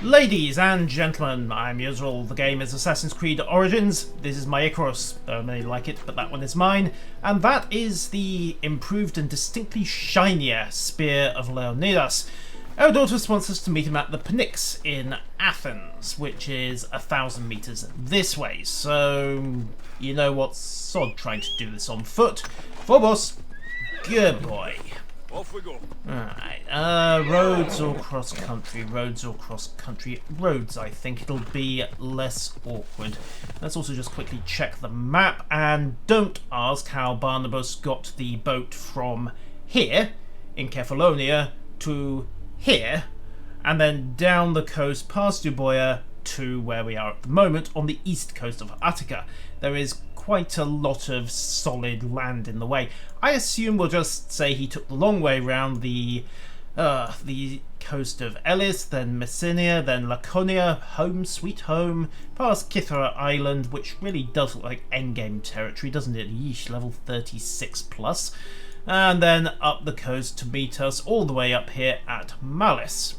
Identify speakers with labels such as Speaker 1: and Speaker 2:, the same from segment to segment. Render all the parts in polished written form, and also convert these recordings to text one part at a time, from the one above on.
Speaker 1: Ladies and gentlemen, I'm Yuzril. The game is Assassin's Creed Origins. This is my Icarus, though I may like it, but that one is mine. And that is the improved and distinctly shinier Spear of Leonidas. Odotus wants us to meet him at the Pnyx in Athens, which is 1,000 meters this way. So, you know what, sod trying to do this on foot. Phobos, good boy.
Speaker 2: Off we go.
Speaker 1: Alright, roads or cross country, roads or cross country, roads I think it'll be less awkward. Let's also just quickly check the map, and don't ask how Barnabas got the boat from here, in Kefalonia, to here, and then down the coast past Euboea to where we are at the moment on the east coast of Attica. There is quite a lot of solid land in the way. I assume we'll just say he took the long way round the coast of Elis, then Messenia, then Laconia, home sweet home, past Kythera Island, which really does look like endgame territory, doesn't it? Yeesh, level 36 plus. And then up the coast to meet us all the way up here at Malice.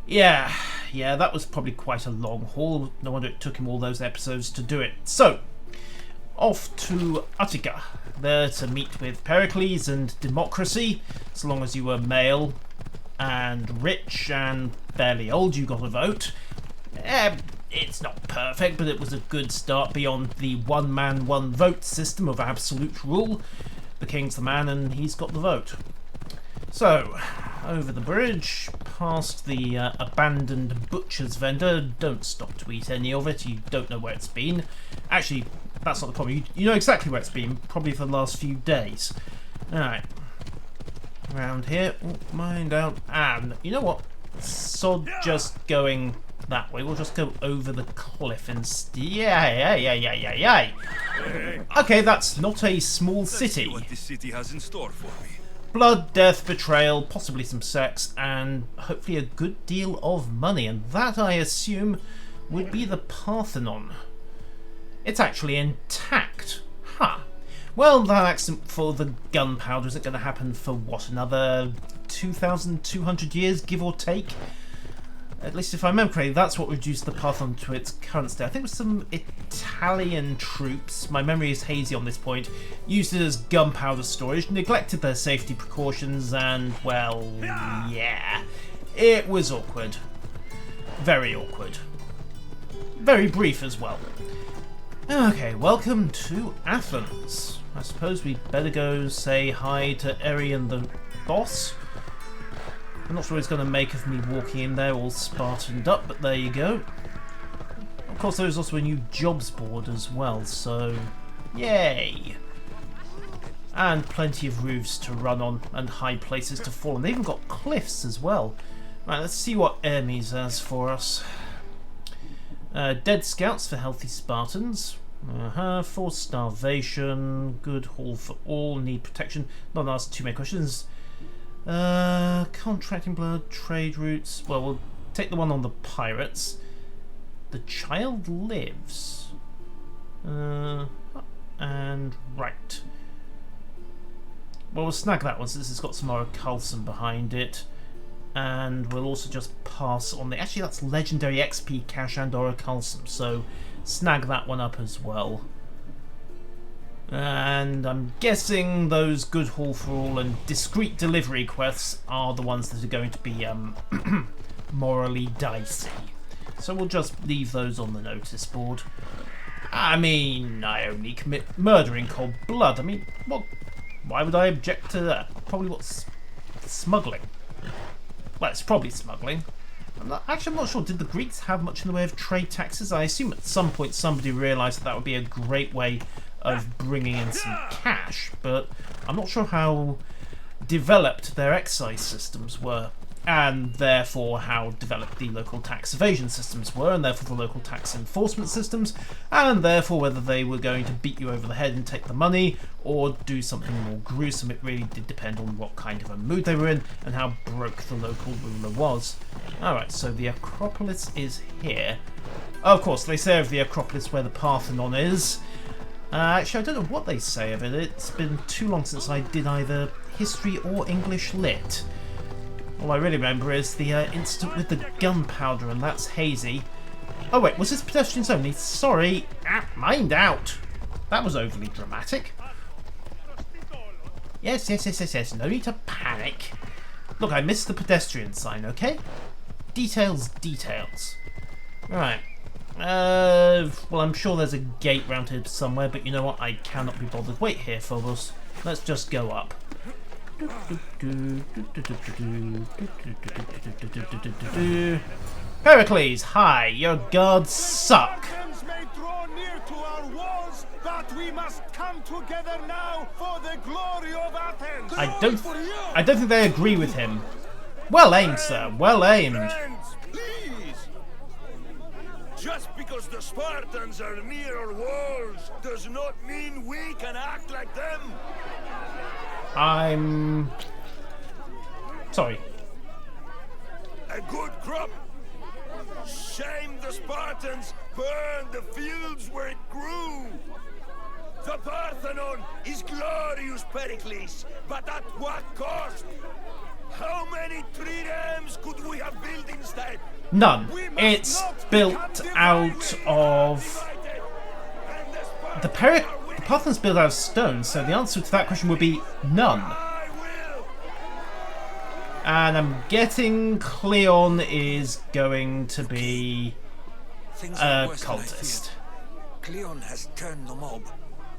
Speaker 1: Yeah, that was probably quite a long haul. No wonder it took him all those episodes to do it. So, off to Attica, there to meet with Pericles and democracy. As long as you were male and rich and fairly old, you got a vote. It's not perfect, but it was a good start beyond the one man, one vote system of absolute rule. The king's the man and he's got the vote. So, over the bridge, past the abandoned butcher's vendor. Don't stop to eat any of it, you don't know where it's been. Actually, that's not the problem. You know exactly where it's been, probably for the last few days. Alright. Around here. Oh, mind out. And you know what? Sod just going that way. We'll just go over the cliff instead. Yeah. Okay, that's not a small city.
Speaker 2: Let's see what this city has in store for me.
Speaker 1: Blood, death, betrayal, possibly some sex, and hopefully a good deal of money. And that, I assume, would be the Parthenon. It's actually intact. Huh. Well, that accident for the gunpowder isn't going to happen for, what, another 2,200 years, give or take? At least if I remember correctly, that's what reduced the Parthenon to its current state. I think it was some Italian troops, my memory is hazy on this point, used it as gunpowder storage, neglected their safety precautions, and, well, yeah. It was awkward. Very awkward. Very brief as well. Okay, welcome to Athens. I suppose we'd better go say hi to Arian the boss. I'm not sure what he's going to make of me walking in there all Spartaned up, but there you go. Of course, there is also a new jobs board as well, so yay! And plenty of roofs to run on and high places to fall on. They even got cliffs as well. Right, let's see what Hermes has for us. Dead scouts for healthy Spartans. For starvation. Good haul for all. Need protection. Not asked too many questions. Contracting blood, trade routes. Well, we'll take the one on the pirates. The child lives. And right. Well, we'll snag that one since it's got some Orichalcum behind it. And we'll also just pass on the... Actually, that's legendary XP cash and Orichalcum, so snag that one up as well. And I'm guessing those good haul for all and discreet delivery quests are the ones that are going to be morally dicey. So we'll just leave those on the notice board. I mean, I only commit murder in cold blood. I mean, what? Why would I object to that? Probably what's smuggling. Well, it's probably smuggling. I'm not sure. Did the Greeks have much in the way of trade taxes? I assume at some point somebody realised that would be a great way of bringing in some cash, but I'm not sure how developed their excise systems were, and therefore how developed the local tax evasion systems were, and therefore the local tax enforcement systems, and therefore whether they were going to beat you over the head and take the money, or do something more gruesome. It really did depend on what kind of a mood they were in, and how broke the local ruler was. Alright, so the Acropolis is here. Oh, of course, they say of the Acropolis where the Parthenon is. Actually, I don't know what they say of it. It's been too long since I did either history or English lit. All I really remember is the incident with the gunpowder, and that's hazy. Oh wait, was this pedestrians only? Sorry. Mind out. That was overly dramatic. Yes. No need to panic. Look, I missed the pedestrian sign, okay? Details. Right. Well, I'm sure there's a gate round here somewhere, but you know what? I cannot be bothered. Wait here, Phobos. Let's just go up. Pericles, hi. Your guards suck.
Speaker 3: May draw near to our walls, but we must come together now for the glory of Athens.
Speaker 1: I don't think they agree with him. Well aimed, sir. Well aimed.
Speaker 2: Friends, please! Just because the Spartans are near our walls does not mean we can act like them.
Speaker 1: I'm sorry.
Speaker 2: A good crop. Shame the Spartans burned the fields where it grew. The Parthenon is glorious, Pericles, but at what cost? How many triremes could we have built instead?
Speaker 1: None. It's built out of the Parthenon's built out of stone, so the answer to that question would be none.
Speaker 2: I will.
Speaker 1: And I'm getting Cleon is going to be
Speaker 4: Things
Speaker 1: a
Speaker 4: are worse than I
Speaker 1: cultist.
Speaker 4: feared. Cleon has turned the mob.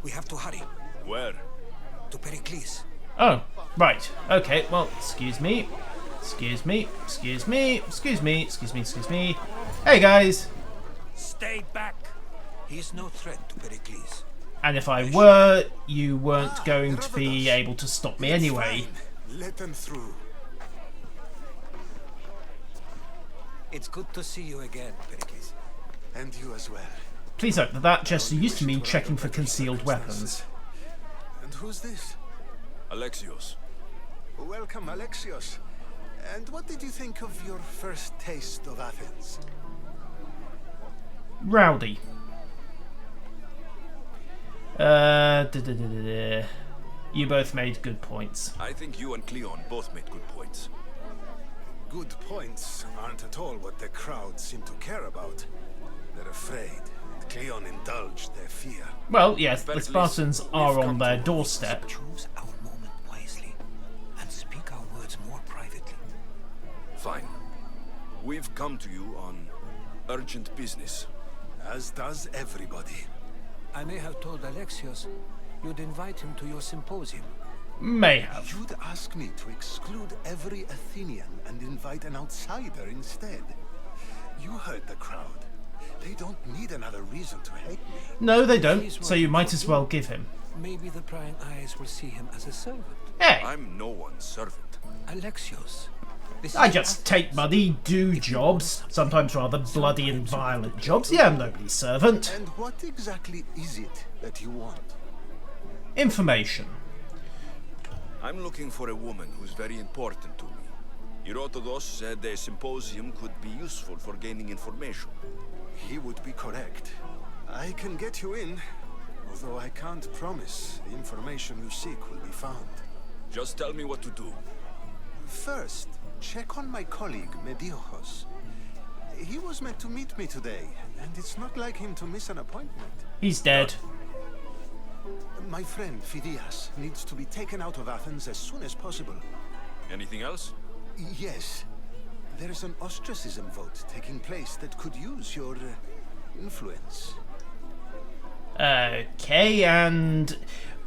Speaker 4: We have to hurry.
Speaker 2: Where?
Speaker 4: To Pericles.
Speaker 1: Oh, right. Okay, well, excuse me. Hey, guys.
Speaker 4: Stay back. He is no threat to Pericles.
Speaker 1: And if I were, you weren't going to be able to stop me anyway.
Speaker 3: Let them through.
Speaker 4: It's good to see you again, Pericles.
Speaker 3: And you as well.
Speaker 1: Please note that gesture used to mean checking for concealed weapons.
Speaker 3: And who's this?
Speaker 2: Alexios.
Speaker 3: Welcome, Alexios. And what did you think of your first taste of Athens?
Speaker 1: Rowdy. You both made good points.
Speaker 2: I think you and Cleon both made good points.
Speaker 3: Good points aren't at all what the crowd seem to care about. They're afraid, and Cleon indulged their fear.
Speaker 1: Well, yes, the Spartans are on their doorstep.
Speaker 4: Choose our moment wisely and speak our words more privately.
Speaker 2: Fine. We've come to you on urgent business.
Speaker 3: As does everybody.
Speaker 4: I may have told Alexios you'd invite him to your symposium.
Speaker 1: May have.
Speaker 3: You'd ask me to exclude every Athenian and invite an outsider instead. You heard the crowd. They don't need another reason to hate me.
Speaker 1: No, they don't, so you might as well give him.
Speaker 4: Maybe the prying eyes will see him as a servant.
Speaker 1: Hey,
Speaker 2: I'm no one's servant.
Speaker 4: Alexios. This
Speaker 1: I
Speaker 4: is
Speaker 1: just
Speaker 4: Athens.
Speaker 1: take money, do jobs, sometimes rather bloody and violent jobs. Yeah, I'm nobody's servant.
Speaker 3: And what exactly is it that you want?
Speaker 1: Information.
Speaker 2: I'm looking for a woman who's very important to me. Herodotus said a symposium could be useful for gaining information.
Speaker 3: He would be correct. I can get you in, although I can't promise the information you seek will be found.
Speaker 2: Just tell me what to do.
Speaker 3: First, check on my colleague, Mediochos. He was meant to meet me today, and it's not like him to miss an appointment.
Speaker 1: He's dead.
Speaker 3: My friend, Phidias, needs to be taken out of Athens as soon as possible.
Speaker 2: Anything else?
Speaker 3: Yes. There's an ostracism vote taking place that could use your influence.
Speaker 1: Okay, and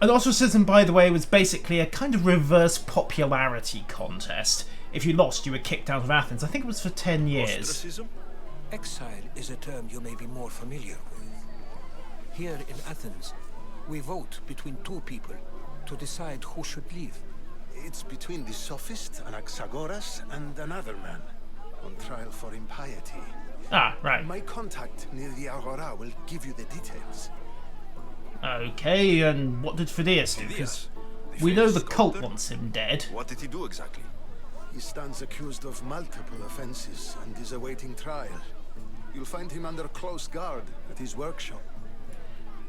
Speaker 1: an ostracism, by the way, was basically a kind of reverse popularity contest. If you lost, you were kicked out of Athens. I think it was for 10 years.
Speaker 2: Ostracism?
Speaker 4: Exile is a term you may be more familiar with. Here in Athens, we vote between two people to decide who should leave.
Speaker 3: It's between the sophist Anaxagoras and another man on trial for impiety.
Speaker 1: Ah, right.
Speaker 3: My contact near the Agora will give you the details.
Speaker 1: Okay, and what did Phidias do? Because
Speaker 2: Phidias?
Speaker 1: we know the
Speaker 2: famous
Speaker 1: cult
Speaker 2: sculptor?
Speaker 1: wants him dead.
Speaker 2: What did he do exactly?
Speaker 3: He stands accused of multiple offenses and is awaiting trial. You'll find him under close guard at his workshop.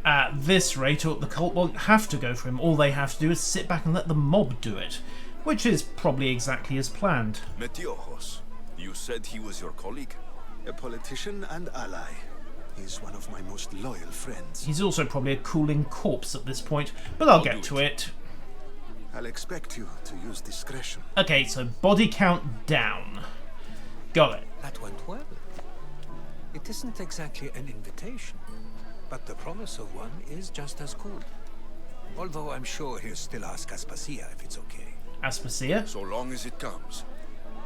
Speaker 1: At this rate, the cult won't have to go for him. All they have to do is sit back and let the mob do it. which is probably exactly as planned.
Speaker 2: Metiochos, you said he was your colleague?
Speaker 3: A politician and ally. He's one of my most loyal friends.
Speaker 1: He's also probably a cooling corpse at this point, but I'll get to it.
Speaker 3: I'll expect you to use discretion.
Speaker 1: Okay, so body count down. Got it.
Speaker 4: That went well. It isn't exactly an invitation, but the promise of one is just as good. Although I'm sure he'll still ask Aspasia if it's okay.
Speaker 1: Aspasia?
Speaker 2: So long as it comes.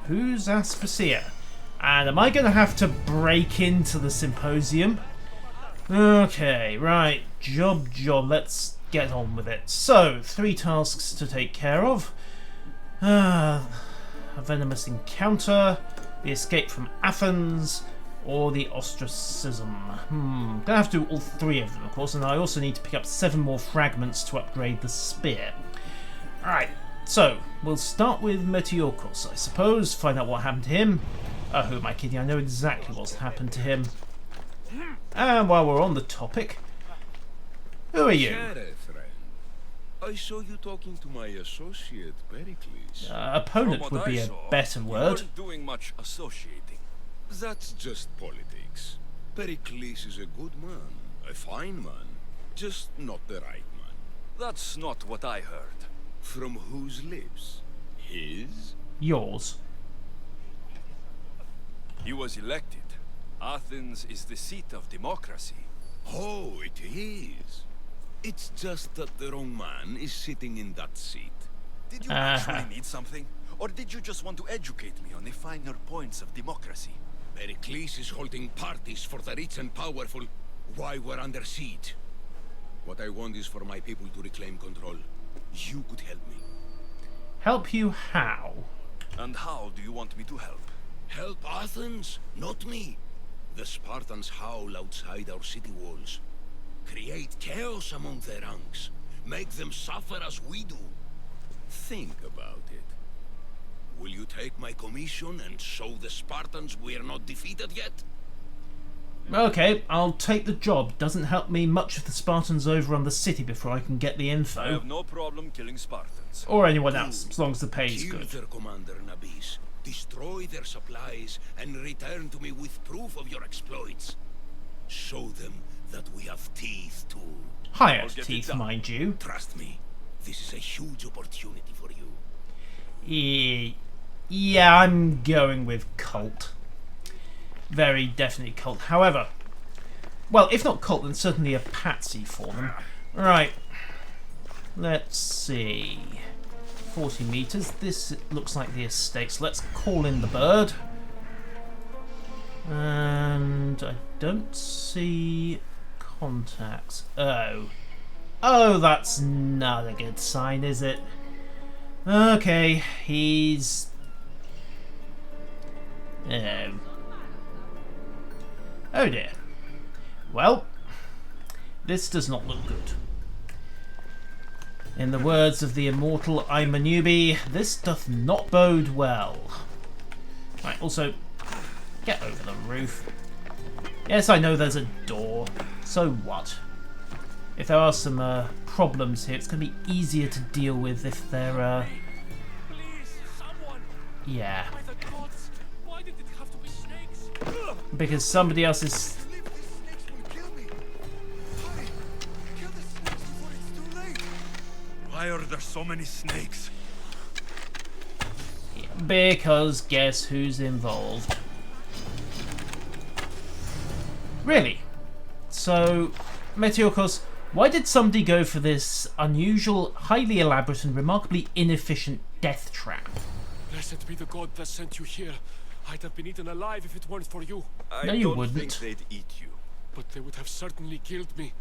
Speaker 1: Who's Aspasia? And am I going to have to break into the symposium? Okay, right. Job. Let's get on with it. So, 3 tasks to take care of. A venomous encounter, the escape from Athens, or the ostracism. Gonna have to do all 3 of them, of course, and I also need to pick up 7 more fragments to upgrade the spear. Alright, so, we'll start with Metiochos, I suppose, find out what happened to him. Oh, who am I kidding? I know exactly what's happened to him. And while we're on the topic, who are you?
Speaker 2: I saw you talking to my associate, Pericles.
Speaker 1: Opponent would be a better word.
Speaker 2: You weren't doing much associating. That's just politics. Pericles is a good man, a fine man, just not the right man. That's not what I heard. From whose lips? His?
Speaker 1: Yours.
Speaker 2: He was elected. Athens is the seat of democracy. Oh, it is. It's just that the wrong man is sitting in that seat. Did you actually need something? Or did you just want to educate me on the finer points of democracy? Pericles is holding parties for the rich and powerful while we're under siege. What I want is for my people to reclaim control. You could help me.
Speaker 1: Help you how?
Speaker 2: And how do you want me to help? Help Athens, not me. The Spartans howl outside our city walls. Create chaos among their ranks. Make them suffer as we do. Think about it. Will you take my commission and show the Spartans we're not defeated yet?
Speaker 1: Okay, I'll take the job. Doesn't help me much if the Spartans overrun the city before I can get the info.
Speaker 2: I have no problem killing Spartans.
Speaker 1: Or anyone else, as long as the pay's
Speaker 2: Kill
Speaker 1: good.
Speaker 2: their commander, Nabis. Destroy their supplies and return to me with proof of your exploits. Show them that we have teeth too.
Speaker 1: Hired teeth, mind you.
Speaker 2: Trust me, this is a huge opportunity for you.
Speaker 1: Yeah, I'm going with cult. Very definitely cult. However, well, if not cult, then certainly a patsy for them. Right. Let's see. 40 meters. This looks like the estate. So let's call in the bird. And I don't see contacts. Oh, that's not a good sign, is it? Okay, he's... Oh dear. Well, this does not look good. In the words of the immortal I'm a newbie, this doth not bode well. Right, also, get over the roof. Yes, I know there's a door. So what? If there are some problems here, it's going to be easier to deal with if they're, yeah. Because somebody else is...
Speaker 2: Why are there so many snakes?
Speaker 1: Because guess who's involved? Really? So, Metiochos, why did somebody go for this unusual, highly elaborate and remarkably inefficient death trap?
Speaker 5: Blessed be the god that sent you here. I'd have been eaten alive if it weren't for you.
Speaker 1: No, you
Speaker 2: don't
Speaker 1: wouldn't.
Speaker 2: think they'd eat you.
Speaker 5: But they would have certainly killed me.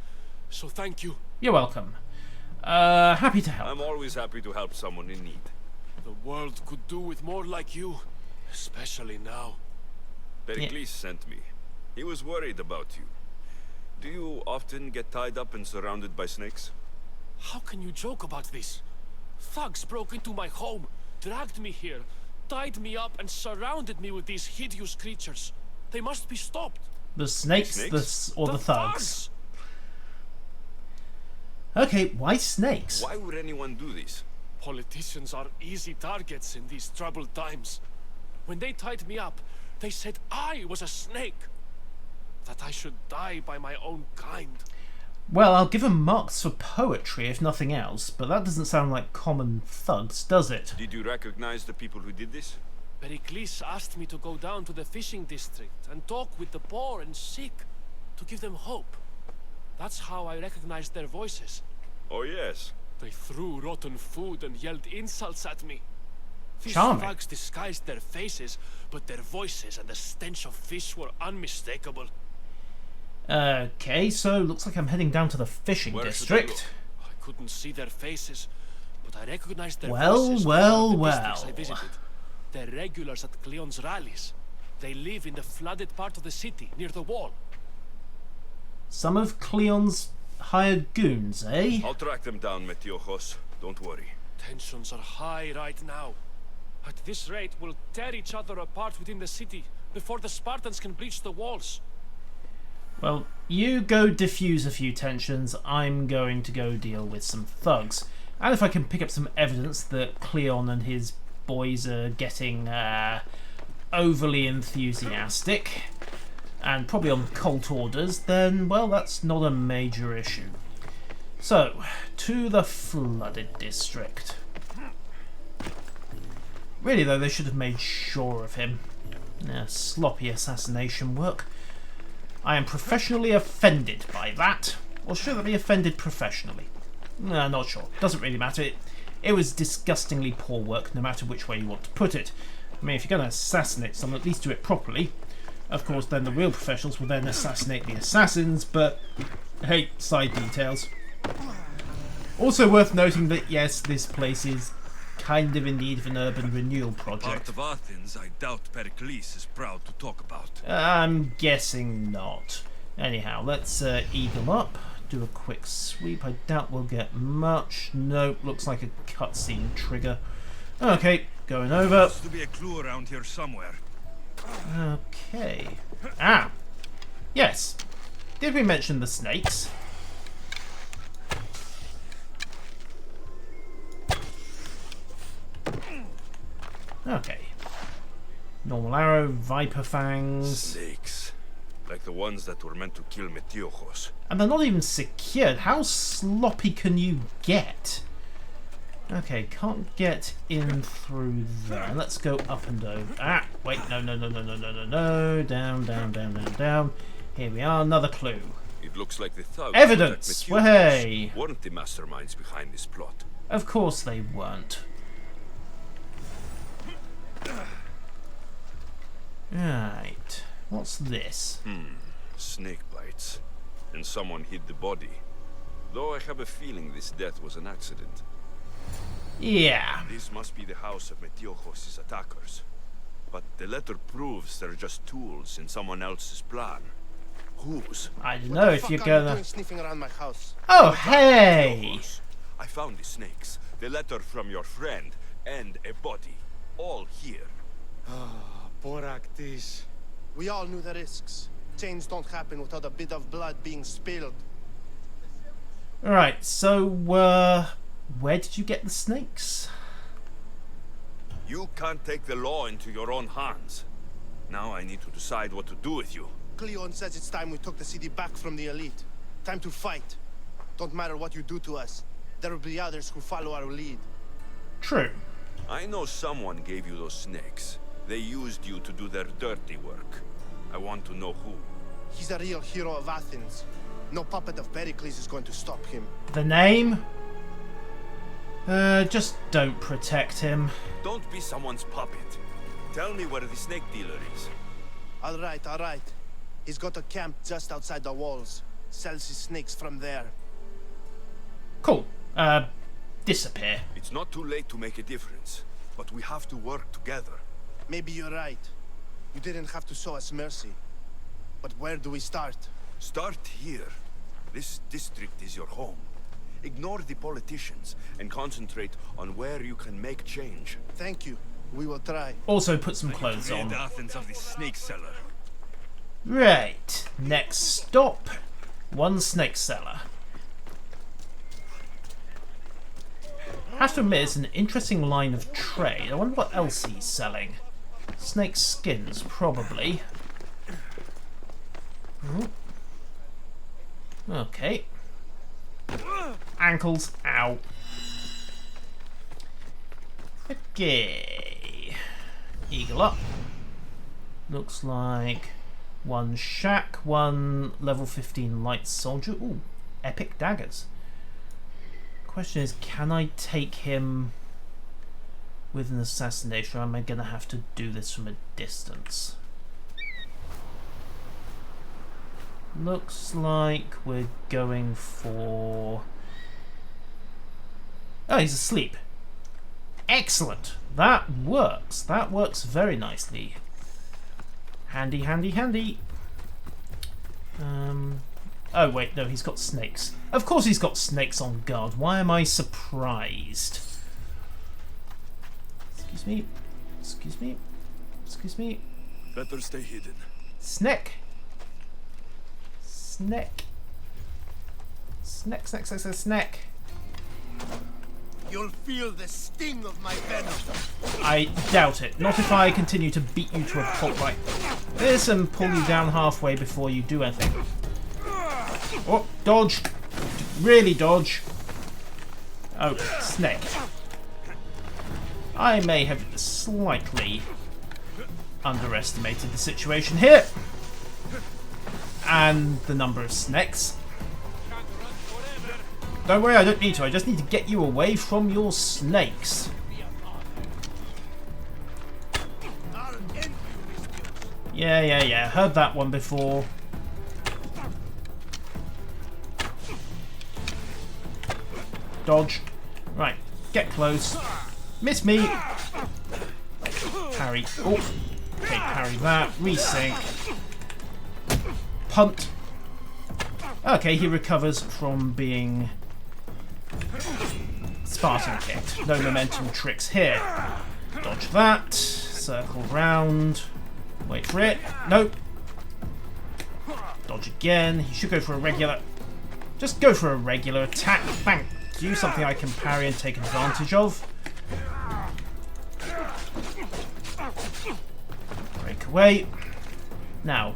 Speaker 5: So thank you.
Speaker 1: You're welcome. Happy to help.
Speaker 2: I'm always happy to help someone in need.
Speaker 5: The world could do with more like you. Especially now.
Speaker 2: Pericles sent me. He was worried about you. Do you often get tied up and surrounded by snakes?
Speaker 5: How can you joke about this? Thugs broke into my home, dragged me here, tied me up and surrounded me with these hideous creatures. They must be stopped.
Speaker 1: The snakes, the thugs? Okay, why snakes?
Speaker 2: Why would anyone do this?
Speaker 5: Politicians are easy targets in these troubled times. When they tied me up, they said I was a snake. That I should die by my own kind.
Speaker 1: Well, I'll give him marks for poetry, if nothing else, but that doesn't sound like common thugs, does it?
Speaker 2: Did you recognize the people who did this?
Speaker 5: Pericles asked me to go down to the fishing district and talk with the poor and sick, to give them hope. That's how I recognized their voices.
Speaker 2: Oh yes.
Speaker 5: They threw rotten food and yelled insults at me. These
Speaker 1: Charming.
Speaker 5: thugs disguised their faces, but their voices and the stench of fish were unmistakable.
Speaker 1: Okay, so looks like I'm heading down to the fishing
Speaker 2: Where should I
Speaker 1: district.
Speaker 5: I couldn't see their faces, but I recognized their
Speaker 1: Well,
Speaker 5: voices from
Speaker 1: well,
Speaker 5: one of the districts
Speaker 1: well.
Speaker 5: I visited. They're regulars at Cleon's rallies. They live in the flooded part of the city, near the wall.
Speaker 1: Some of Cleon's hired goons, eh?
Speaker 2: I'll track them down, Metiojos. Don't worry.
Speaker 5: Tensions are high right now. At this rate, we'll tear each other apart within the city before the Spartans can breach the walls.
Speaker 1: Well, you go diffuse a few tensions, I'm going to go deal with some thugs. And if I can pick up some evidence that Cleon and his boys are getting overly enthusiastic, and probably on cult orders, then, well, that's not a major issue. So, to the flooded district. Really though, they should have made sure of him. Sloppy assassination work. I am professionally offended by that. Or should I be offended professionally? No, not sure. Doesn't really matter. It was disgustingly poor work, no matter which way you want to put it. I mean, if you're going to assassinate someone, at least do it properly. Of course, then the real professionals will then assassinate the assassins, but hey, side details. Also worth noting that, yes, this place is kind of in need of an urban renewal project.
Speaker 2: Part of Athens I doubt Pericles is proud to talk about.
Speaker 1: I'm guessing not. Anyhow, let's eagle up, do a quick sweep. I doubt we'll get much. Nope, looks like a cutscene trigger. Okay, going over.
Speaker 2: Has to be a clue around here somewhere.
Speaker 1: Okay. Ah! Yes. Did we mention the snakes? Okay. Normal arrow, viper fangs.
Speaker 2: Snakes. Like the ones that were meant to kill Metiojos.
Speaker 1: And they're not even secured. How sloppy can you get? Okay, can't get in through there. Let's go up and over. Ah, wait, no. Down, down, down, down, down. Here we are, another clue.
Speaker 2: It looks like the thugs
Speaker 1: Evidence!
Speaker 2: who attacked
Speaker 1: Way!
Speaker 2: Metiojos weren't the masterminds behind this plot.
Speaker 1: Of course they weren't. Right. What's this?
Speaker 2: Snake bites. And someone hid the body. Though I have a feeling this death was an accident.
Speaker 1: Yeah.
Speaker 2: This must be the house of Metiojos' attackers. But the letter proves they're just tools in someone else's plan. Whose?
Speaker 1: I don't know if you're gonna...
Speaker 3: Sniffing around my house.
Speaker 1: Oh, hey!
Speaker 2: Metiojos. I found the snakes, the letter from your friend, and a body. All here.
Speaker 3: Boraktis. We all knew the risks. Change don't happen without a bit of blood being spilled.
Speaker 1: Right, so, where did you get the snakes?
Speaker 2: You can't take the law into your own hands. Now I need to decide what to do with you.
Speaker 3: Cleon says it's time we took the city back from the elite. Time to fight. Don't matter what you do to us. There will be others who follow our lead.
Speaker 1: True.
Speaker 2: I know someone gave you those snakes. They used you to do their dirty work. I want to know who.
Speaker 3: He's a real hero of Athens. No puppet of Pericles is going to stop him.
Speaker 1: The name? Just don't protect him.
Speaker 2: Don't be someone's puppet. Tell me where the snake dealer is.
Speaker 3: All right. He's got a camp just outside the walls. Sells his snakes from there.
Speaker 1: Cool. Disappear.
Speaker 2: It's not too late to make a difference, but we have to work together.
Speaker 3: Maybe you're right. You didn't have to show us mercy. But where do we start?
Speaker 2: Start here. This district is your home. Ignore the politicians and concentrate on where you can make change.
Speaker 3: Thank you. We will try.
Speaker 1: Also put some clothes on.
Speaker 2: Athens of the snake seller.
Speaker 1: Right. Next stop. One snake seller. Have to admit, it's an interesting line of trade. I wonder what else he's selling. Snake skins, probably. Ooh. Okay. Ankles, ow. Okay. Eagle up. Looks like one shack, one level 15 light soldier. Ooh, epic daggers. Question is, can I take him with an assassination, or am I going to have to do this from a distance? Looks like we're going for... Oh, he's asleep. Excellent. That works. That works very nicely. Handy, handy, handy. Oh, wait, no, he's got snakes. Of course he's got snakes on guard. Why am I surprised? Excuse me. Excuse me. Excuse me.
Speaker 2: Better stay hidden.
Speaker 1: Snake. Snake. Snake, snake, snake, snake, snake.
Speaker 2: You'll feel the sting of my venom.
Speaker 1: I doubt it. Not if I continue to beat you to a pulp like this and pull you down halfway before you do anything. Oh, dodge. Really dodge. Oh, snake. I may have slightly underestimated the situation here. And the number of snakes. Don't worry, I don't need to. I just need to get you away from your snakes. Yeah. Heard that one before. Dodge. Right. Get close. Miss me. Parry. Oh. Okay, parry that. Resync. Punt. Okay, he recovers from being Spartan kicked. No momentum tricks here. Dodge that. Circle round. Wait for it. Nope. Dodge again. He should go for a regular... Just go for a regular attack. Thank you. Something I can parry and take advantage of. Break away. Now.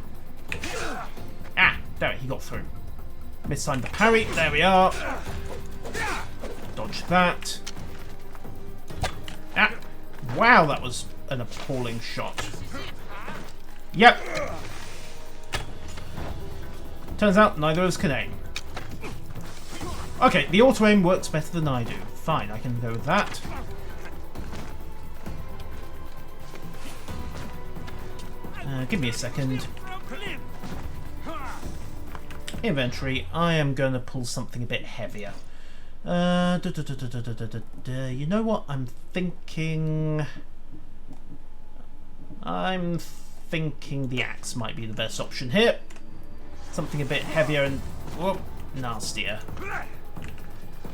Speaker 1: Ah! There, he got through. Mistimed the parry. There we are. Dodge that. Ah! Wow, that was an appalling shot. Yep. Turns out neither of us can aim. Okay, the auto-aim works better than I do. Fine, I can go with that. Give me a second. Inventory, I am going to pull something a bit heavier. You know what? I'm thinking the axe might be the best option here. Something a bit heavier and whoop, nastier.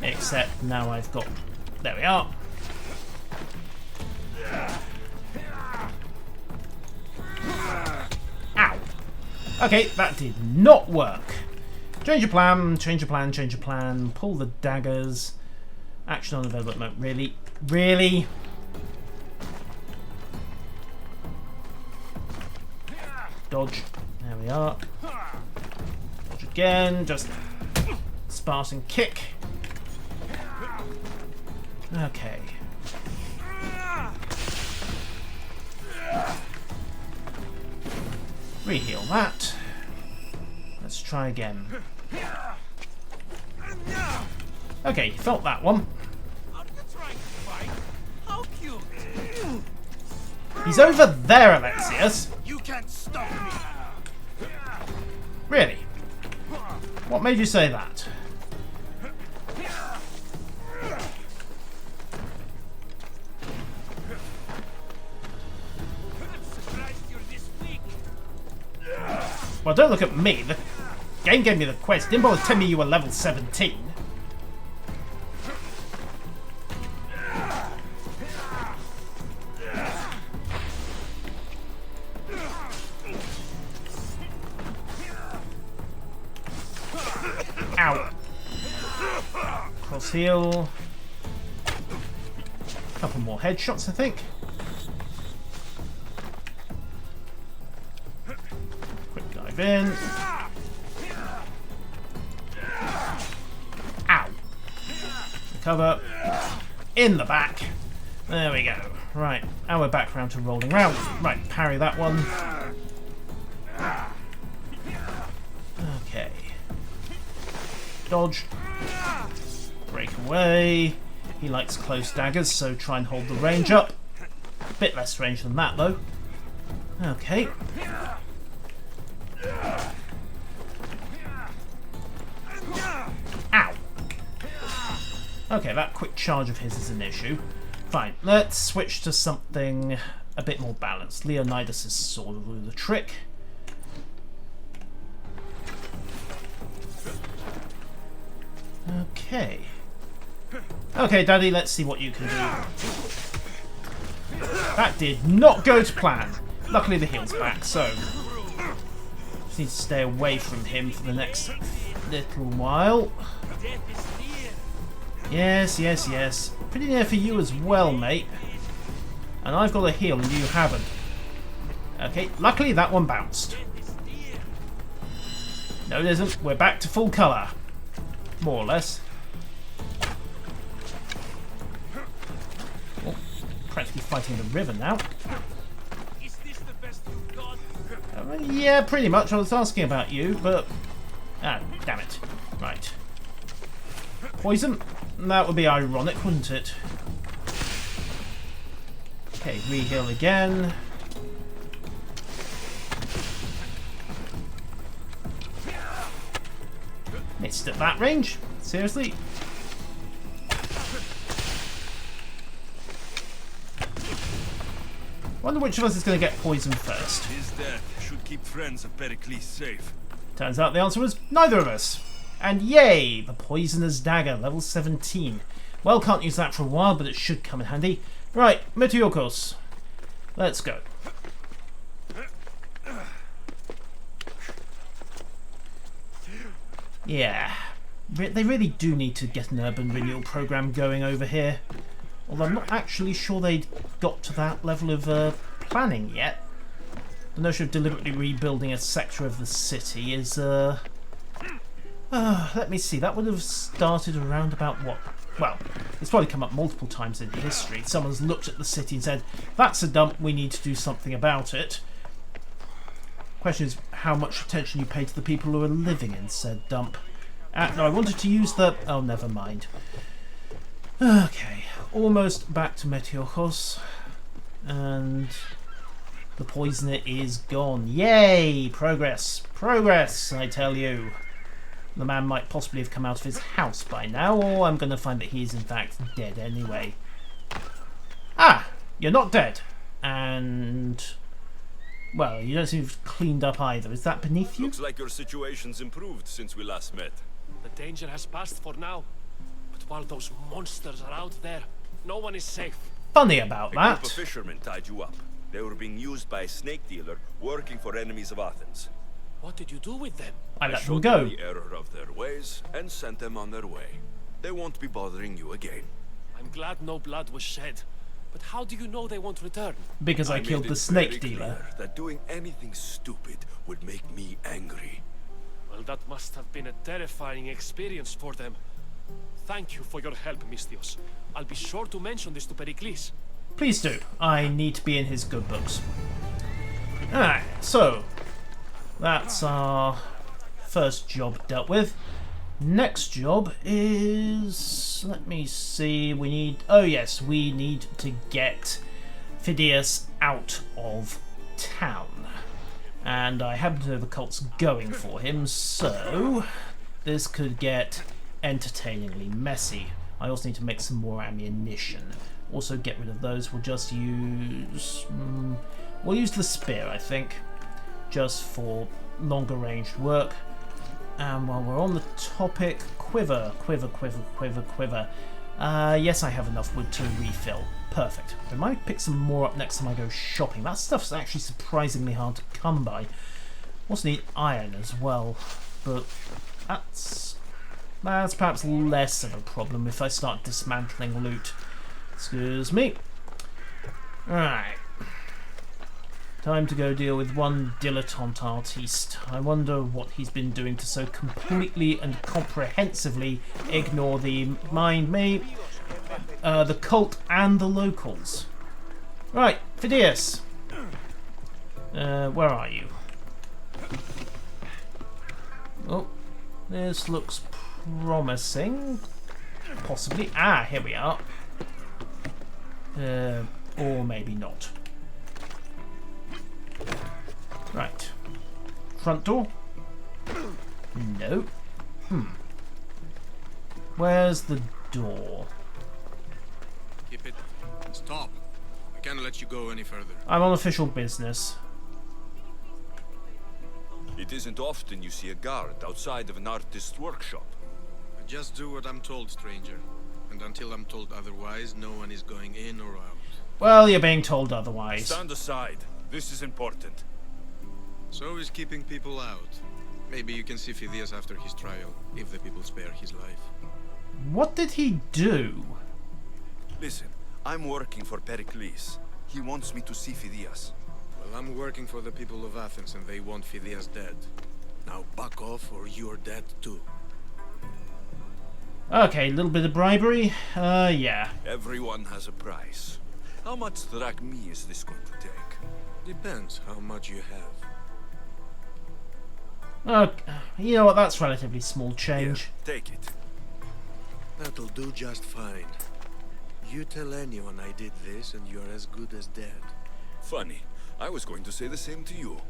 Speaker 1: Except now I've got... There we are. Ow. Okay, that did not work. Change your plan, change your plan, change your plan. Pull the daggers. Action unavailable at the moment. Really? Really? Dodge. There we are. Dodge again. Just Spartan kick. Okay. Reheal that. Let's try again. Okay, felt that one. He's over there, Alexius.
Speaker 2: You can't stop me.
Speaker 1: Really? What made you say that? Well, don't look at me. The game gave me the quest. Didn't bother telling me you were level 17. Ow. Cross heel. couple more headshots, I think. Quick dive in. Ow. Cover. In the back. There we go. Right, and we're back round to rolling round. Right, parry that one. Okay. Dodge. Break away. He likes close daggers, so try and hold the range up. Bit less range than that, though. Okay. Ow. Okay, that quick charge of his is an issue. Fine, let's switch to something a bit more balanced. Leonidas' sword will do the trick. Okay. Okay, Daddy, let's see what you can do. That did not go to plan. Luckily the heal's back, so just need to stay away from him for the next little while. Yes, yes, yes. Pretty near for you as well, mate. And I've got a heal and you haven't. Okay, luckily that one bounced. No, it isn't. We're back to full colour. More or less. Oh, practically fighting the river now.
Speaker 5: Is this the best you've got?
Speaker 1: Yeah, pretty much. I was asking about you, but... Ah, damn it. Right. Poison? That would be ironic, wouldn't it? Okay, re-heal again. Missed at that range? Seriously? Wonder which of us is going to get poisoned first.
Speaker 2: His death should keep friends of Pericles safe.
Speaker 1: Turns out the answer was neither of us. And yay! The Poisoner's Dagger, level 17. Well, can't use that for a while, but it should come in handy. Right, Meteorkos. Let's go. Yeah. They really do need to get an urban renewal program going over here. Although I'm not actually sure they got to that level of planning yet. The notion of deliberately rebuilding a sector of the city is, let me see, that would have started around about what? Well, it's probably come up multiple times in history. Someone's looked at the city and said, that's a dump, we need to do something about it. Question is how much attention you pay to the people who are living in said dump. No, I wanted to use the... Oh, never mind. Okay, almost back to Meteorkos. And the poisoner is gone. Yay! Progress. Progress, I tell you. The man might possibly have come out of his house by now, or I'm going to find that he is in fact dead anyway. Ah! You're not dead. And... well, you don't seem to have cleaned up either. Is that beneath you?
Speaker 2: Looks like your situation's improved since we last met.
Speaker 5: The danger has passed for now. But while those monsters are out there, no one is safe.
Speaker 1: Funny about
Speaker 2: A group of
Speaker 1: that.
Speaker 2: fishermen tied you up. They were being used by a snake dealer working for enemies of Athens.
Speaker 5: What did you do with them?
Speaker 1: I let them
Speaker 2: showed
Speaker 1: go.
Speaker 2: them the error of their ways and sent them on their way. They won't be bothering you again.
Speaker 5: I'm glad no blood was shed. But how do you know they won't return?
Speaker 1: Because I killed
Speaker 2: made
Speaker 1: the
Speaker 2: it
Speaker 1: snake
Speaker 2: very
Speaker 1: dealer.
Speaker 2: clear that doing anything stupid would make me angry.
Speaker 5: Well, that must have been a terrifying experience for them. Thank you for your help, Mystios. I'll be sure to mention this to Pericles.
Speaker 1: Please do. I need to be in his good books. Alright, so that's our first job dealt with. Next job is... let me see, we need... oh yes, we need to get Phidias out of town. And I happen to know the cult's going for him, so this could get entertainingly messy. I also need to make some more ammunition. Also get rid of those. We'll just use... we'll use the spear, I think, just for longer ranged work. And while we're on the topic, quiver. Yes, I have enough wood to refill. Perfect. I might pick some more up next time I go shopping. That stuff's actually surprisingly hard to come by. Also need iron as well, but that's perhaps less of a problem if I start dismantling loot. Excuse me. Right. Time to go deal with one dilettante artiste. I wonder what he's been doing to so completely and comprehensively ignore the the cult and the locals. Right, Phidias. Where are you? Oh, this looks promising. Possibly. Ah, here we are. Or maybe not. Right. Front door? No. Where's the door?
Speaker 6: Keep it. Stop. I can't let you go any further.
Speaker 1: I'm on official business.
Speaker 2: It isn't often you see a guard outside of an artist's workshop.
Speaker 6: I just do what I'm told, stranger. And until I'm told otherwise, no one is going in or out.
Speaker 1: Well, you're being told otherwise.
Speaker 2: Stand aside. This is important.
Speaker 6: So is keeping people out. Maybe you can see Phidias after his trial, if the people spare his life.
Speaker 1: What did he do?
Speaker 2: Listen, I'm working for Pericles. He wants me to see Phidias.
Speaker 6: Well, I'm working for the people of Athens and they want Phidias dead. Now back off or you're dead too.
Speaker 1: Okay, a little bit of bribery. Yeah.
Speaker 2: Everyone has a price. How much drachmae is this going to take?
Speaker 6: Depends how much you have.
Speaker 1: You know what? That's relatively small change.
Speaker 2: Here, take it.
Speaker 6: That'll do just fine. You tell anyone I did this and you're as good as dead.
Speaker 2: Funny. I was going to say the same to you.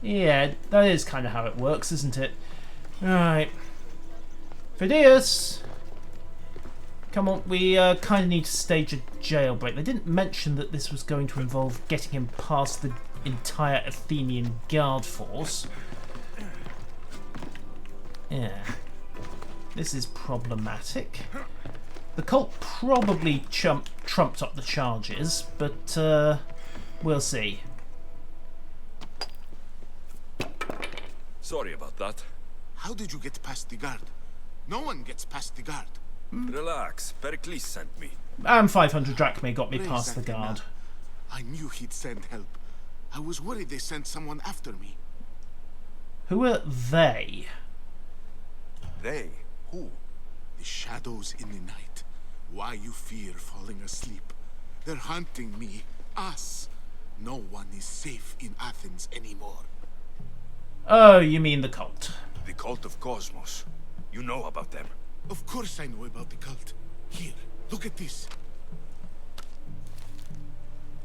Speaker 1: Yeah, that is kind of how it works, isn't it? Alright. Phidias! Come on, we kind of need to stage a jailbreak. They didn't mention that this was going to involve getting him past the entire Athenian guard force. Yeah. This is problematic. The cult probably trumped up the charges, but we'll see.
Speaker 2: Sorry about that.
Speaker 3: How did you get past the guard? No one gets past the guard.
Speaker 2: Relax. Pericles sent me.
Speaker 1: And 500 drachmae got me
Speaker 3: Praise
Speaker 1: past the
Speaker 3: Athena.
Speaker 1: guard.
Speaker 3: I knew he'd send help. I was worried they sent someone after me.
Speaker 1: Who are they?
Speaker 2: They? Who?
Speaker 3: The shadows in the night. Why you fear falling asleep? They're hunting me. Us. No one is safe in Athens anymore.
Speaker 1: Oh, you mean the cult.
Speaker 2: The cult of Cosmos. You know about them.
Speaker 3: Of course I know about the cult. Here, look at this.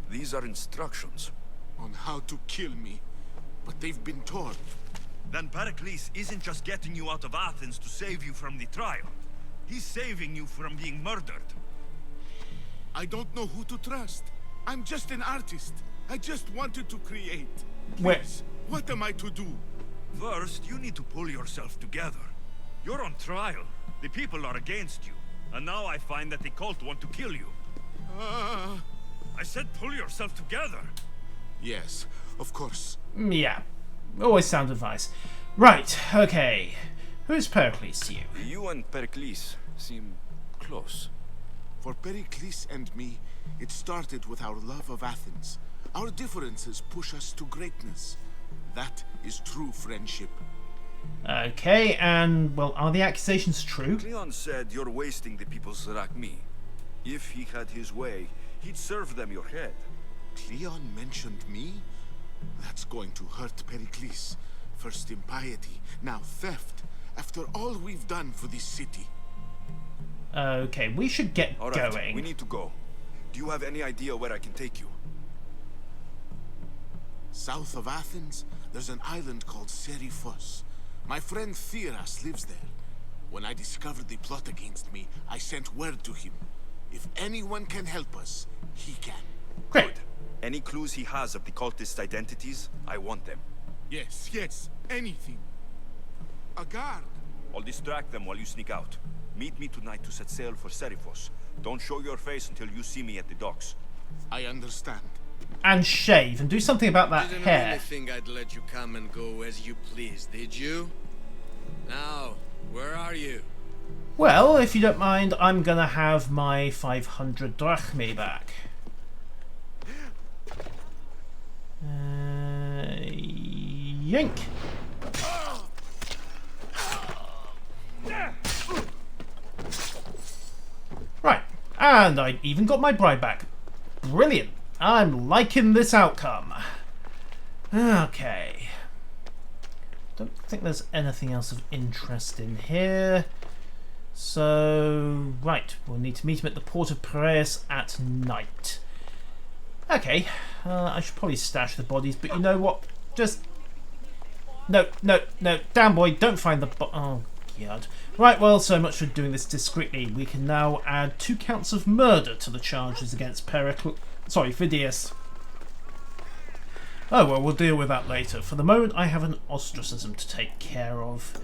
Speaker 2: These are instructions.
Speaker 3: On how to kill me. But they've been torn.
Speaker 2: Then Pericles isn't just getting you out of Athens to save you from the trial. He's saving you from being murdered.
Speaker 3: I don't know who to trust. I'm just an artist. I just wanted to create.
Speaker 1: Wait.
Speaker 3: Please, what am I to do?
Speaker 2: First, you need to pull yourself together. You're on trial. The people are against you. And now I find that the cult want to kill you. I said pull yourself together.
Speaker 3: Yes, of course.
Speaker 1: Yeah. Always sound advice. Right, okay. Who's Pericles to you?
Speaker 2: You and Pericles seem close.
Speaker 3: For Pericles and me, it started with our love of Athens. Our differences push us to greatness. That is true friendship.
Speaker 1: Okay, and, well, are the accusations true?
Speaker 2: Cleon said you're wasting the people's drachmae. If he had his way, he'd serve them your head.
Speaker 3: Cleon mentioned me? That's going to hurt Pericles. First impiety, now theft. After all we've done for this city.
Speaker 1: Okay, we should get
Speaker 2: All right,
Speaker 1: going.
Speaker 2: we need to go. Do you have any idea where I can take you?
Speaker 3: South of Athens, there's an island called Seriphos. My friend Theras lives there. When I discovered the plot against me, I sent word to him. If anyone can help us, he can.
Speaker 1: Great.
Speaker 2: Any clues he has of the cultists' identities? I want them.
Speaker 3: Yes, yes, anything. A guard.
Speaker 2: I'll distract them while you sneak out. Meet me tonight to set sail for Seriphos. Don't show your face until you see me at the docks.
Speaker 3: I understand.
Speaker 1: And shave, and do something about that
Speaker 6: Didn't
Speaker 1: hair.
Speaker 6: really think I'd let you come and go as you please, did you? Now, where are you?
Speaker 1: Well, if you don't mind, I'm gonna have my 500 drachmae back. Yank! Right, and I even got my bride back. Brilliant! I'm liking this outcome. Okay. Don't think there's anything else of interest in here. So, right, we'll need to meet him at the port of Piraeus at night. Okay, I should probably stash the bodies, but you know what? Just... No, damn boy, don't find the oh, God. Right, well, so much for doing this discreetly. We can now add 2 counts of murder to the charges against Phidias. Oh, well, we'll deal with that later. For the moment, I have an ostracism to take care of.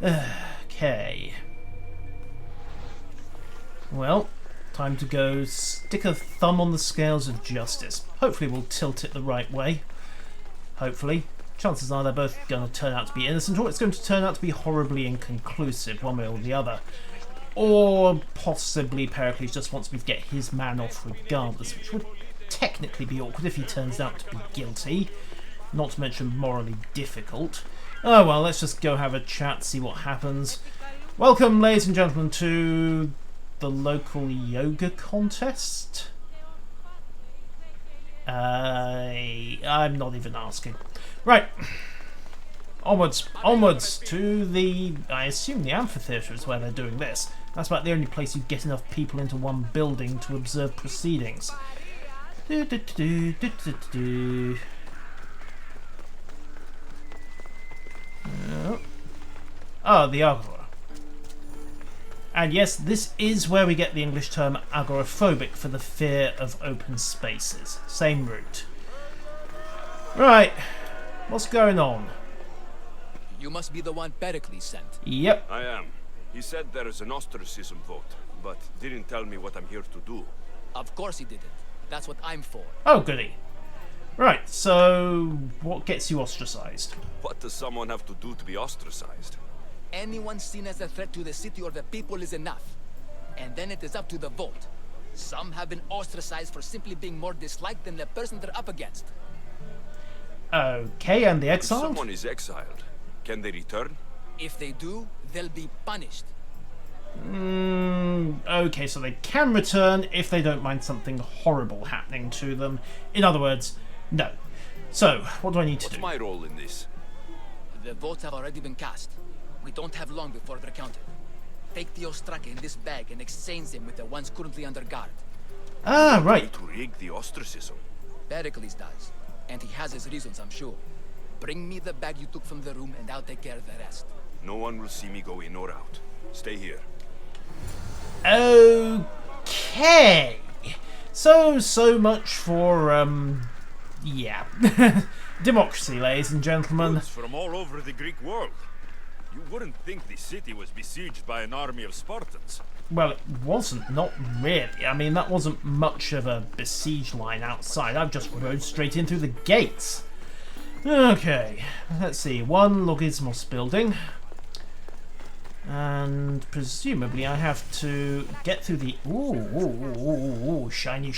Speaker 1: Okay. Well, time to go stick a thumb on the scales of justice. Hopefully we'll tilt it the right way. Hopefully. Chances are they're both going to turn out to be innocent, or it's going to turn out to be horribly inconclusive, one way or the other. Or possibly Pericles just wants me to get his man off regardless, which would technically be awkward if he turns out to be guilty. Not to mention morally difficult. Oh well, let's just go have a chat, see what happens. Welcome, ladies and gentlemen, to the local yoga contest. I'm not even asking. Right. Onwards to the, I assume the amphitheatre is where they're doing this. That's about the only place you get enough people into one building to observe proceedings. Oh, the agora. And yes, this is where we get the English term agoraphobic for the fear of open spaces. Same root. Right, what's going on?
Speaker 7: You must be the one Pericles sent.
Speaker 1: Yep.
Speaker 2: I am. He said there is an ostracism vote, but didn't tell me what I'm here to do.
Speaker 7: Of course he didn't. That's what I'm for.
Speaker 1: Oh, goody. Right, so what gets you ostracized?
Speaker 2: What does someone have to do to be ostracized?
Speaker 7: Anyone seen as a threat to the city or the people is enough. And then it is up to the vote. Some have been ostracized for simply being more disliked than the person they're up against.
Speaker 1: Okay, and the
Speaker 2: If
Speaker 1: exiled?
Speaker 2: someone is exiled, can they return?
Speaker 7: If they do, they'll be punished.
Speaker 1: Okay, so they can return if they don't mind something horrible happening to them. In other words, no. So, what do I need to
Speaker 2: What's
Speaker 1: do?
Speaker 2: my role in this?
Speaker 7: The votes have already been cast. We don't have long before they're counted. Take the ostraka in this bag and exchange them with the ones currently under guard.
Speaker 1: Ah, right.
Speaker 2: To rig the ostracism.
Speaker 7: Pericles does. And he has his reasons, I'm sure. Bring me the bag you took from the room and I'll take care of the rest.
Speaker 2: No one will see me go in or out. Stay here.
Speaker 1: Okay. So much for, yeah. Democracy, ladies and gentlemen.
Speaker 2: Goods from all over the Greek world. You wouldn't think the city was besieged by an army of Spartans.
Speaker 1: Well, it wasn't, not really. I mean, that wasn't much of a besiege line outside. I've just rode straight in through the gates. Okay, let's see. One Logismos building. And presumably I have to get through the... Ooh, shiny.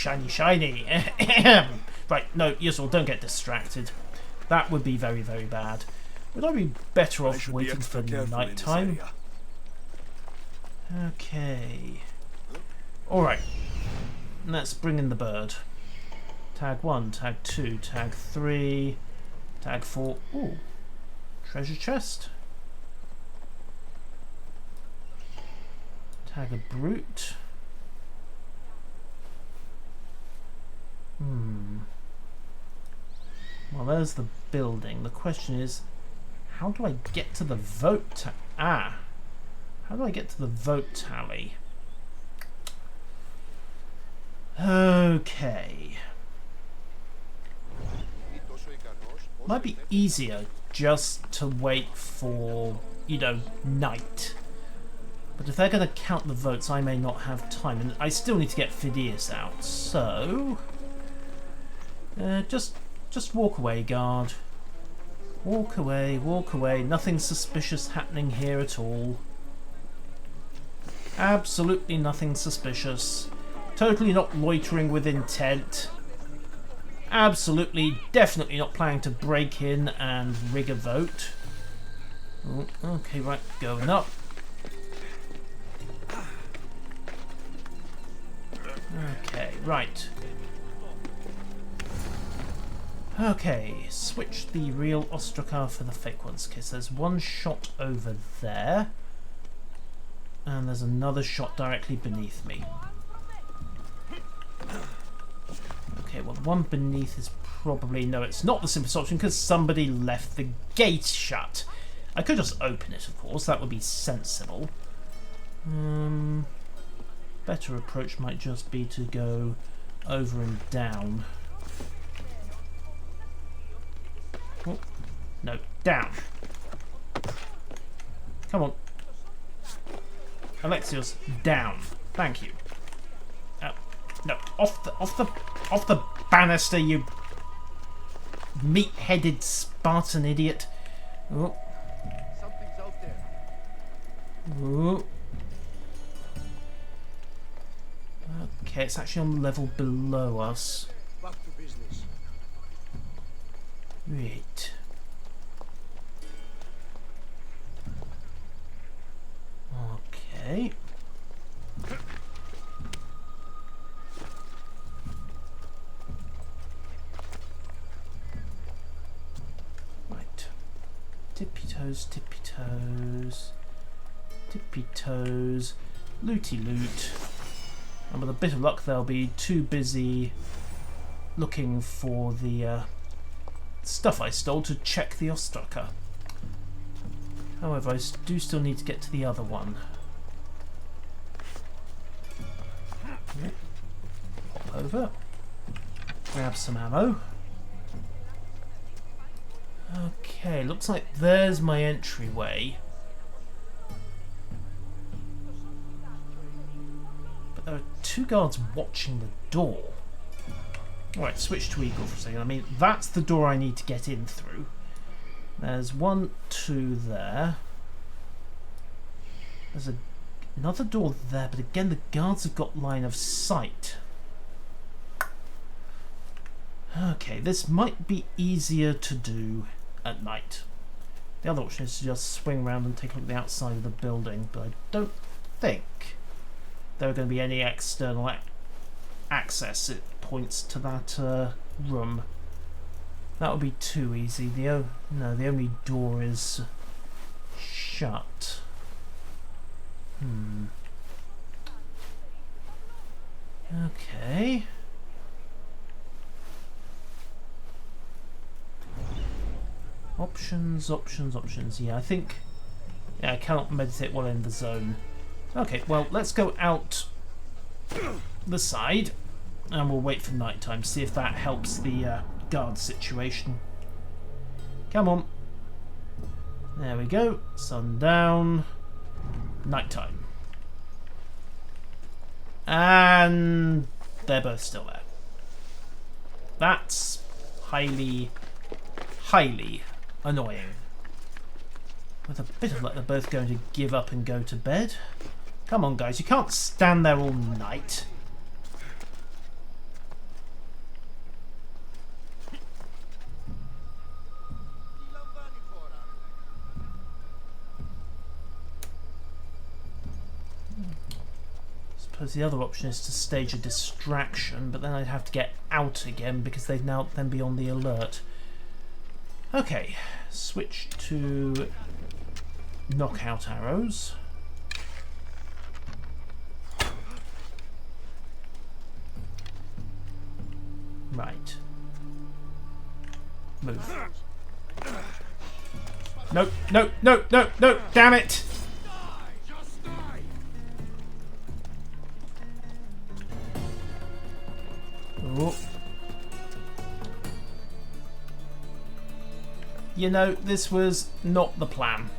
Speaker 1: Right, no, Yusuf, don't get distracted. That would be very, very bad. Would I be better off waiting for night time? Okay. Alright. Let's bring in the bird. Tag 1, tag 2, tag 3, tag 4. Ooh. Treasure chest. Tag a brute. Well, there's the building. The question is, how do I get to the vote? How do I get to the vote tally? Okay. Might be easier just to wait for, night. But if they're going to count the votes, I may not have time. And I still need to get Phidias out. So... just walk away, guard. Walk away. Nothing suspicious happening here at all. Absolutely nothing suspicious. Totally not loitering with intent. Absolutely, definitely not planning to break in and rig a vote. Oh, okay, right, going up. Okay, right. Okay, switch the real Ostrokar for the fake ones, because there's one shot over there, and there's another shot directly beneath me. Okay, well, the one beneath is probably... No, it's not the simplest option, because somebody left the gate shut. I could just open it, of course, that would be sensible. Better approach might just be to go over and down. Oh, no, down. Come on. Alexios, down. Thank you. No, off the banister, you meat-headed Spartan idiot. Oh.
Speaker 2: Something's out there.
Speaker 1: Oh. Okay, it's actually on the level below us.
Speaker 6: Back to business.
Speaker 1: Right. Okay. Right. Tippy toes, tippy toes. Tippy toes. Looty loot. And with a bit of luck they'll be too busy looking for the stuff I stole to check the Ostraka. However, I do still need to get to the other one. Pop over. Grab some ammo. Okay, looks like there's my entryway. But there are two guards watching the door. Alright, switch to Eagle for a second. I mean, that's the door I need to get in through. There's 1, 2 there. There's another door there, but again, the guards have got line of sight. Okay, this might be easier to do at night. The other option is to just swing around and take a look at the outside of the building, but I don't think there are going to be any external access points to that room. That would be too easy. No, the only door is shut. Okay. Options. Yeah, I think... Yeah, I cannot meditate while in the zone. Okay, well, let's go out the side and we'll wait for night time, see if that helps the guard situation. Come on. There we go. Sun down. Night time. And they're both still there. That's highly annoying. With a bit of luck, they're both going to give up and go to bed. Come on, guys. You can't stand there all night. Suppose the other option is to stage a distraction, but then I'd have to get out again because they'd now then be on the alert. Okay, switch to knockout arrows. Right. Move. No, no, no, no, no, damn it! Oh. You know, this was not the plan.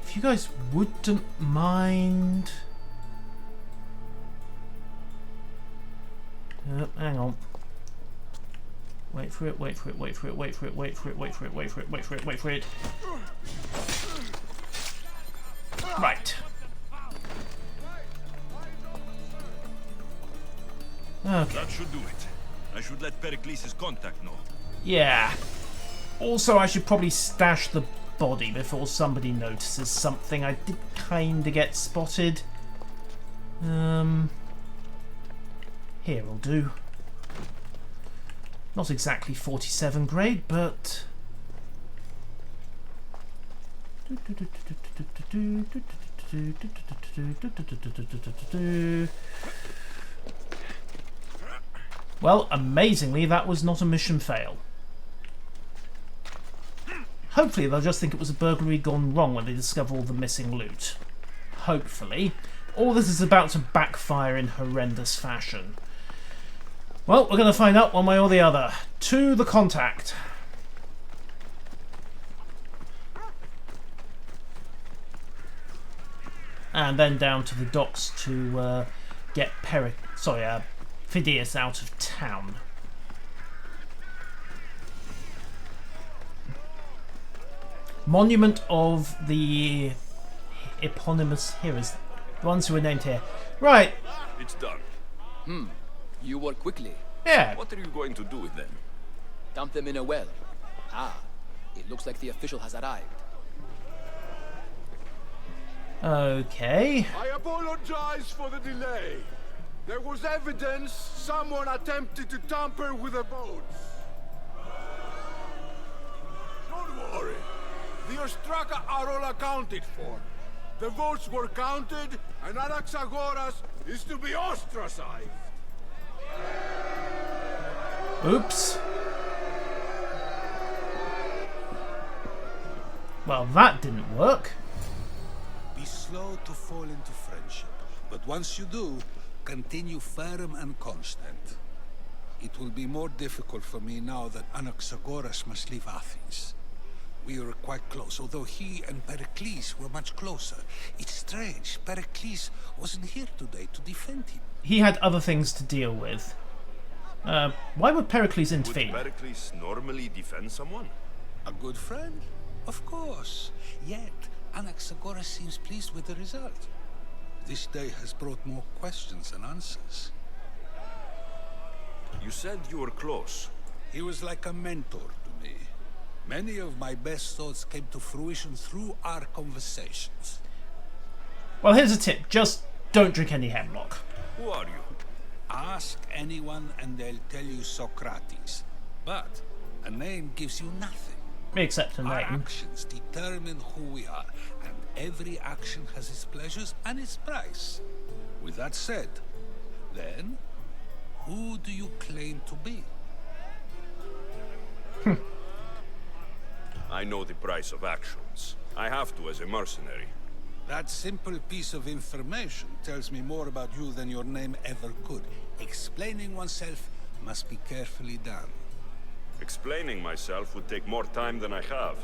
Speaker 1: If you guys wouldn't mind... hang on. Wait for it, wait for it, wait for it, wait for it, wait for it, wait for it, wait for it, wait for it, wait for it. Right. Okay.
Speaker 2: That should do it. I should let Pericles' contact know.
Speaker 1: Yeah. Also, I should probably stash the body before somebody notices something. I did kind of get spotted. Here will do. Not exactly 47 grade, but... Well, amazingly, that was not a mission fail. Hopefully they'll just think it was a burglary gone wrong when they discover all the missing loot. Hopefully. All this is about to backfire in horrendous fashion. Well, we're going to find out one way or the other. To the contact. And then down to the docks to get Phidias out of town. Monument of the eponymous heroes. The ones who were named here. Right.
Speaker 2: It's done.
Speaker 7: You work quickly.
Speaker 1: Yeah.
Speaker 2: What are you going to do with them?
Speaker 7: Dump them in a well. Ah, it looks like the official has arrived.
Speaker 1: Okay.
Speaker 8: I apologize for the delay. There was evidence someone attempted to tamper with the votes. Don't worry. The Ostraka are all accounted for. The votes were counted, and Anaxagoras is to be ostracized.
Speaker 1: Oops. Well, that didn't work.
Speaker 9: Be slow to fall into friendship, but once you do, continue firm and constant. It will be more difficult for me now that Anaxagoras must leave Athens. We were quite close, although he and Pericles were much closer. It's strange, Pericles wasn't here today to defend him.
Speaker 1: He had other things to deal with. Why would Pericles intervene?
Speaker 2: Would Pericles normally defend someone?
Speaker 9: A good friend? Of course. Yet, Anaxagoras seems pleased with the result. This day has brought more questions than answers.
Speaker 2: You said you were close.
Speaker 9: He was like a mentor to me. Many of my best thoughts came to fruition through our conversations.
Speaker 1: Well, here's a tip. Just don't drink any hemlock.
Speaker 2: Who are you?
Speaker 9: Ask anyone and they'll tell you Socrates. But a name gives you nothing.
Speaker 1: Except a
Speaker 9: Our
Speaker 1: name.
Speaker 9: actions determine who we are, and every action has its pleasures and its price. With that said, then, who do you claim to be?
Speaker 2: I know the price of actions. I have to as a mercenary.
Speaker 9: That simple piece of information tells me more about you than your name ever could. Explaining oneself must be carefully done.
Speaker 2: Explaining myself would take more time than I have.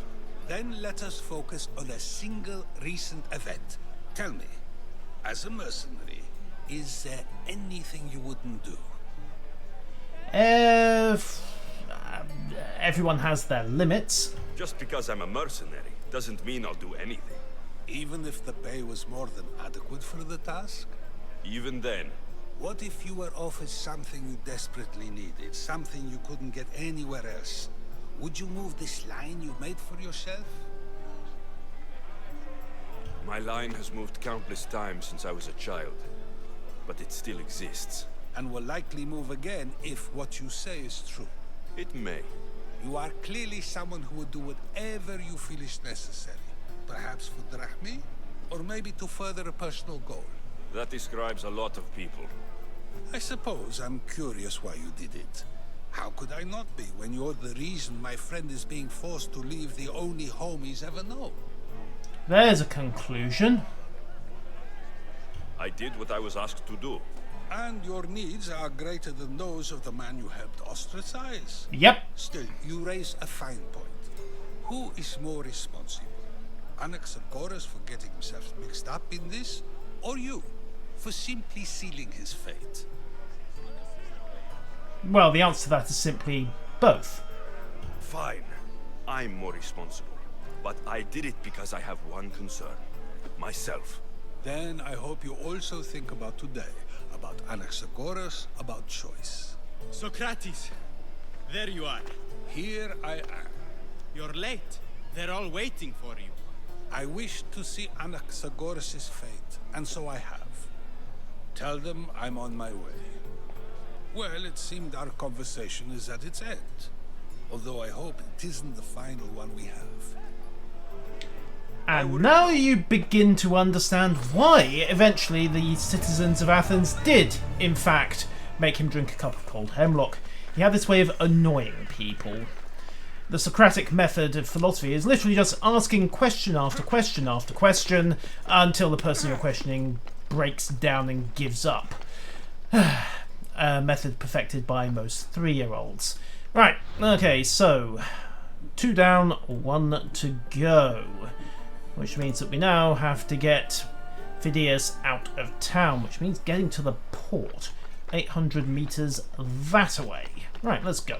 Speaker 9: Then let us focus on a single recent event. Tell me, as a mercenary, is there anything you wouldn't do?
Speaker 1: Everyone has their limits.
Speaker 2: Just because I'm a mercenary doesn't mean I'll do anything.
Speaker 9: Even if the pay was more than adequate for the task?
Speaker 2: Even then,
Speaker 9: What if you were offered something you desperately needed, something you couldn't get anywhere else? Would you move this line you've made for yourself?
Speaker 2: my line has moved countless times since I was a child. But it still exists.
Speaker 9: And will likely move again if what you say is true.
Speaker 2: It may.
Speaker 9: You are clearly someone who would do whatever you feel is necessary. Perhaps for drachmi, or maybe to further a personal goal.
Speaker 2: That describes a lot of people.
Speaker 9: I suppose I'm curious why you did it. How could I not be when you're the reason my friend is being forced to leave the only home he's ever known?
Speaker 1: There's a conclusion.
Speaker 2: I did what I was asked to do.
Speaker 9: And your needs are greater than those of the man you helped ostracize.
Speaker 1: Yep.
Speaker 9: Still, you raise a fine point. Who is more responsible? Anaxagoras for getting himself mixed up in this? Or you, for simply sealing his fate?
Speaker 1: Well, the answer to that is simply both.
Speaker 2: Fine. I'm more responsible. But I did it because I have one concern. Myself.
Speaker 9: Then I hope you also think about today. About Anaxagoras, about choice.
Speaker 10: Socrates, there you are.
Speaker 9: Here I am.
Speaker 10: You're late. They're all waiting for you.
Speaker 9: I wish to see Anaxagoras' fate, and so I have. Tell them I'm on my way. Well, it seemed our conversation is at its end. Although I hope it isn't the final one we have.
Speaker 1: And now you begin to understand why eventually the citizens of Athens did, in fact, make him drink a cup of cold hemlock. He had this way of annoying people. The Socratic method of philosophy is literally just asking question after question after question until the person you're questioning breaks down and gives up. A method perfected by most 3-year-olds. Right, okay, so 2 down, 1 to go. Which means that we now have to get Phidias out of town, which means getting to the port. 800 meters that away. Right, let's go.